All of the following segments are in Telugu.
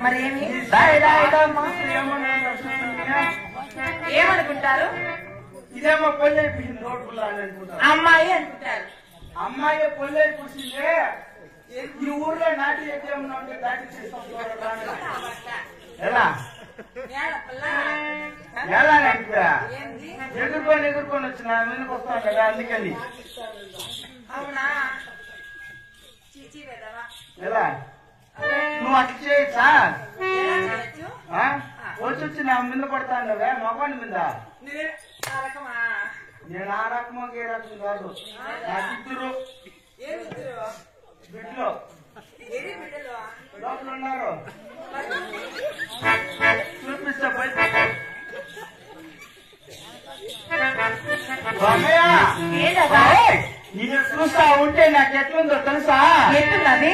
మరి ఏమనుకుంటారు? ఇదేమో పొల్లి అయిపోయింది, రోడ్ పుల్ల అని అనుకుంటారు. అమ్మాయి అనుకుంటారు. అమ్మాయి పొల్లి అయిపోయిందే. ఈ ఊర్లో నాటి ఏమన్నా ఉంటే దాటి ఎలా ఎలా ఎగురుకొని వచ్చిన మీదకి వస్తాం కదా, అందుకని. అవునా? ఎలా నువ్వు అట్లా చేయొచ్చా? వచ్చి నా మీద పడతాను కదా మగవాడి మీద. నేను ఆ రకమో ఏ రకం కాదు. నాకు ఇద్దరు బిడ్డలు లోపల ఉన్నారు, చూపిస్తా బయట. నేను చూస్తా ఉంటే నాకు ఎట్లుందో తెలుసా? ఎట్లున్నది?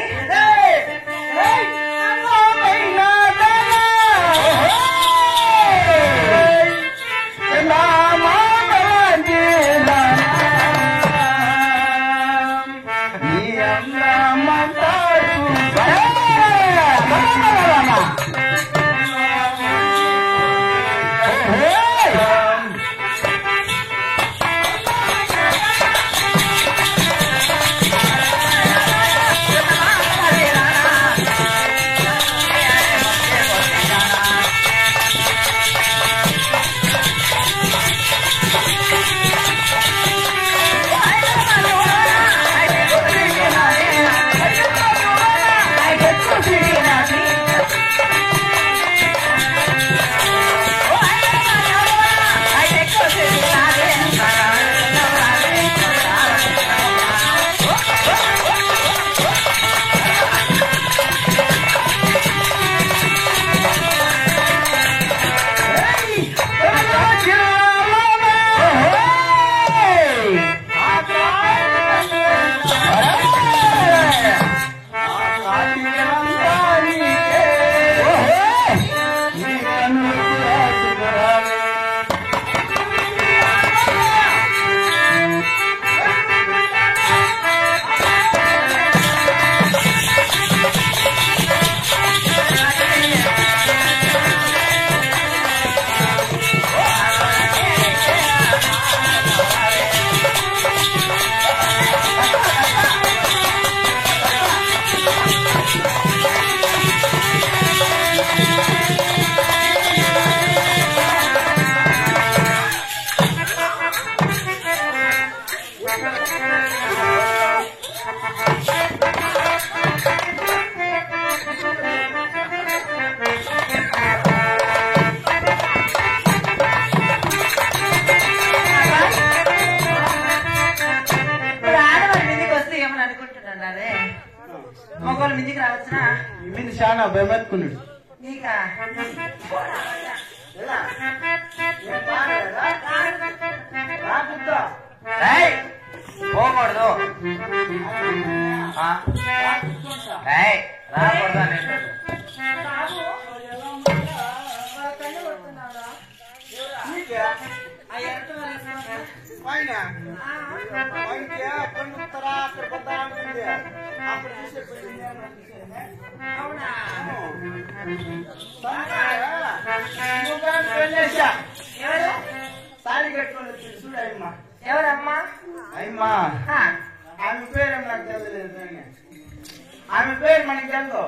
మగవాళ్ళు మిందికి రావచ్చునా? మింది చాలా భయపడుకున్నాడు. పోకూడదు, రాకూడదు. సారీ కట్టుకొని చూడు అయ్యమ్మా. ఎవరమ్మా? అయ్యమ్మా ఆమె పేరు నాకు తెలియలేదు. ఆమె పేరు మనకి తెలుసు.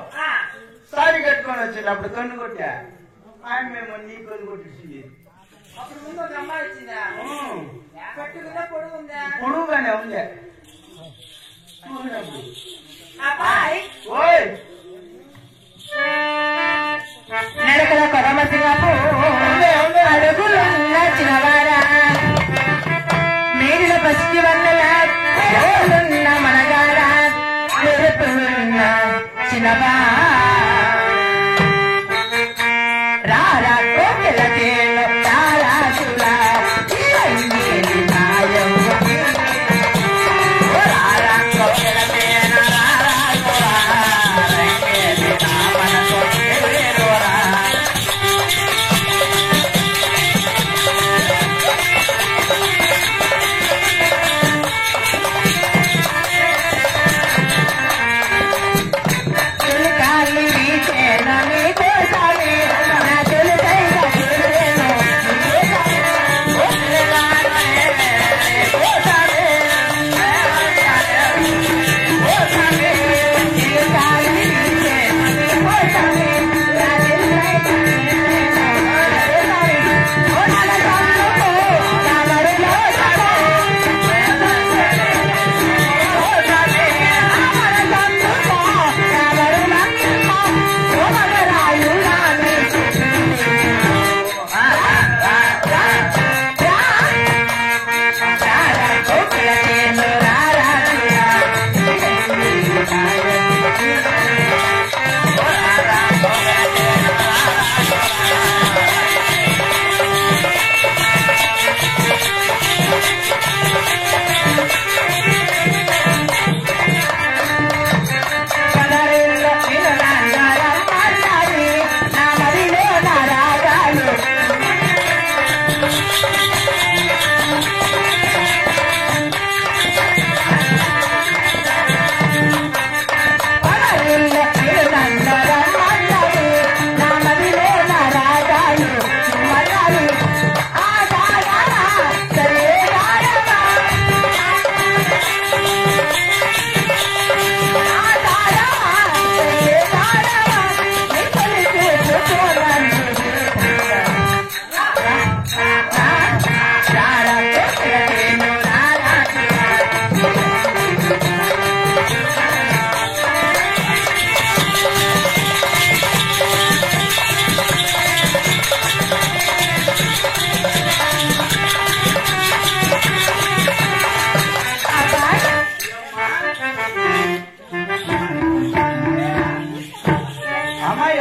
సారీ కట్టుకొని వచ్చింది, అప్పుడు కన్ను కొట్టా. ఆమె మేము నీ కన్ను కొట్టించింది. అప్పుడు ముందు ఒక అమ్మాయి వచ్చిందా? కట్టుకుందా పొడుగుందా? పొడుగుగానే ఉందే. నడకల కొరమసింగపు అడుగులున్న చిన్నవారా, మేడిల పసికి వన్నెల ఉన్న మనగార, మెరుపులున్న చిన్నవా రారా కోకెల తేలో తారాసులా రారా కోకెల తేన రారాసులా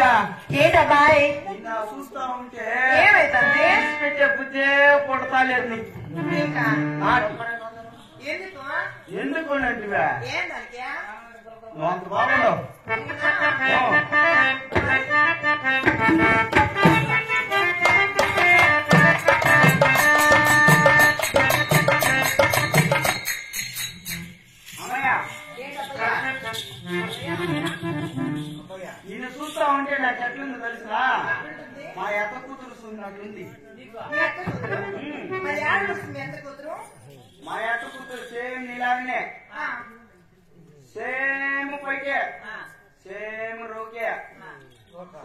అమ్మయ్యా ఏంటబ్బాయి నిన్న చూస్తా ఉంటే ఏమైతుంది పెట్టే బుద్ధే పుడతాలేదు నీకు. ఇంకా ఎందుకు ఎందుకు అంటివా ఏం దానికి నువ్వు అంత బాగుండవు. నిన్ను చూస్తా ఉంటే నాకు ఎట్లుంది తెలుసురా మా ఎత్త కూతురు చూసినట్లుంది. మరి ఆడ వస్తుంది ఎంత కూతురు మా ఎత్త కూతురు సేమ్ నీలాగనే సేమ్ పైకే సేమ్ రోకే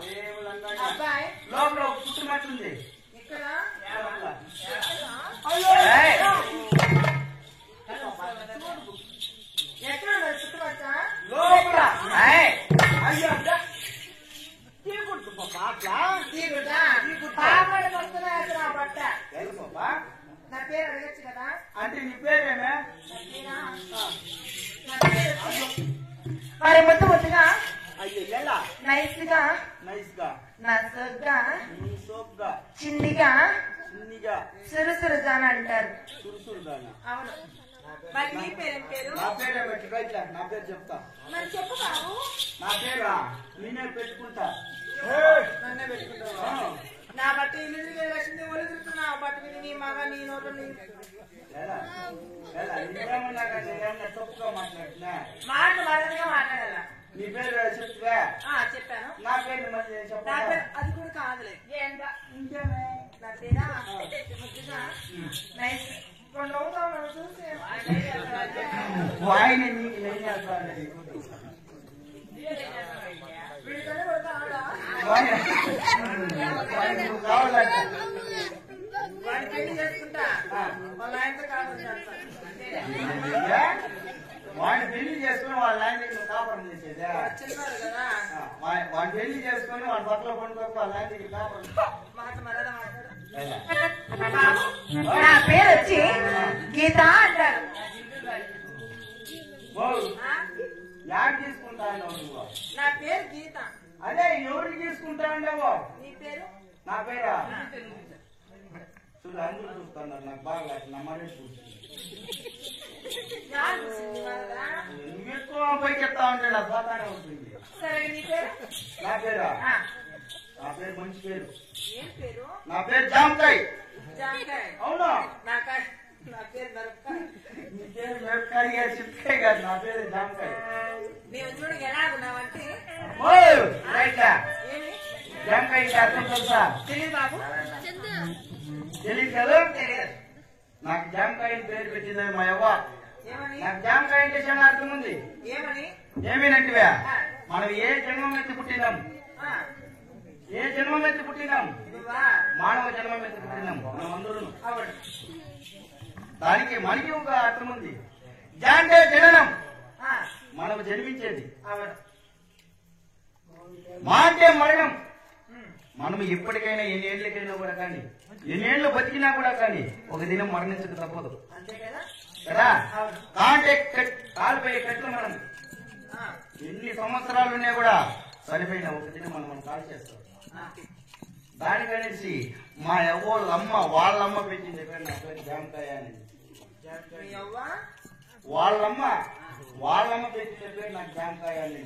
సేమ్ లంగానే అబ్బాయి లోపల పుట్టినట్లుంది. ఇక్కడ ఏయ్! ఎక్కడ చుట్టుపచ్చా లోపల ఏయ్! అయ్యో తీయకూడదు పాపా అట్లా. పాపడి వస్తున్నా నా బట్ట లేదు పాపా. నా పేరు అడగచ్చు కదా అంటే నీ పేరేమే? మరి ముద్దు ముద్దుగా అయ్యో ఎలా నైస్ గా నైస్ గా నసగ్గా నీ సోప్గా చిన్నిగా చిన్నిగా సురుసురుగా అని అంటారు. సురుసురుగానా? అవును. మరి నీ పేరేం పేరు? నా పేరే పెట్టుకో. ఇట్లా నా పేరు చెప్తా. మరి చెప్పు బాబు. నా పేరా నేనే పెట్టుకుంటా. నన్నే పెట్టుకుంటావా? నా బట్టి ఇల్లు వచ్చింది ఒళ్ళు తిరుగుతున్నా బట్టి మీద నీ మగ నీ నోటు నీ నువ్వేమన్నా కానీ ఏమన్నా తప్పుగా మాట్లాడుతున్నా? మాట బాధగా మాట్లాడాలా? నీ పేరు చెప్తువా? చెప్పాను. నా పేరు మళ్ళీ నా చెప్పా. పేరు అది కూడా కాదులే. ఇంకేమే? నా పేరా ముద్దుగా నైస్ రెండు అవుతావు నన్ను చూసి వాయిని నీకు నేను చేస్తాను. వీడితోనే కొడతా ఆడా నువ్వు కావాలంటే వాడిని పెళ్లి చేసుకుంటా వాళ్ళ ఆయనతో కావాలి వాడిని పెళ్లి చేసుకుని వాళ్ళ ఆయన దగ్గర కాపురం చేసేదా? చిన్నారు కదా వాడిని పెళ్లి చేసుకుని వాడి పక్కన పండుగ వాళ్ళ ఆయన దగ్గర కాపురం. మాట మర్యాద మాట్లాడు. నా పేరు వచ్చి గీత అంటారు. యాడ్ తీసుకుంటా అన్నావు నువ్వు? నా పేరు గీత. అదే ఎవరికి తీసుకుంటా అన్నావు? నీ పేరు? నా పేరా చూడు అందరూ చూస్తున్నారు. నాకు బాగా నా మరే చూస్తుంది. నువ్వు ఎక్కువ పైకి చెప్తా ఉంటే నాకు బాగానే ఉంటుంది. సరే నీ పేరు? నా పేరా నా పేరు మంచి పేరు. ఏం పేరు? నా పేరు జామకాయ. జామకాయ? అవునా? నా పేరు మిరపకాయ. నీ పేరు మిరపకాయ చిప్పకాయ కాదు. నా పేరు జామకాయ. నేను చూడు ఎలాగున్నావంటే రైట్లా ఏమి జామకాయ అర్థం తెలుసా? తెలియదు బాబు. తెలియదు కదా? తెలియదు. నాకు జామకాయ పేరు పెట్టింది మా యవ్వ. ఏమని? నాకు జామకాయ అంటే చాలా అర్థం ఉంది. ఏమని? ఏమేనంటివా మనం ఏ జన్మం ఎత్తి పుట్టినాం? ఏ జన్మం ఎత్తి పుట్టినాం? నువ్వా? మానవ జన్మం ఎత్తి పుట్టినాం మనం అందరూ. అవును. దానికి మనకి ఒక అర్థం ఉంది. జాంటే జననం, ఆ, మనం జన్మించేది. అవును. మా అంటే మరణం. మనం ఎప్పటికైనా ఎన్నేళ్లకైనా కూడా కానీ ఎన్నేళ్లు బతికినా కూడా కానీ ఒక దినం మరణించక తప్పదు అంతే కదా? కదా? అవును. కాంటే కాలుపై కట్ల మనం ఆ, ఎన్ని సంవత్సరాలు ఉన్నా కూడా చనిపోయిన ఒక దినం మనం కాల్ చేస్తాం. ఆ. దానికనేసి మా ఎవళ్ళమ్మ వాళ్ళమ్మ పెట్టింది పేరు నా పేరు జామకాయ అని. మీ యవ్వ? వాళ్ళమ్మ పెట్టిన పేరు నాకు జామకాయ అని.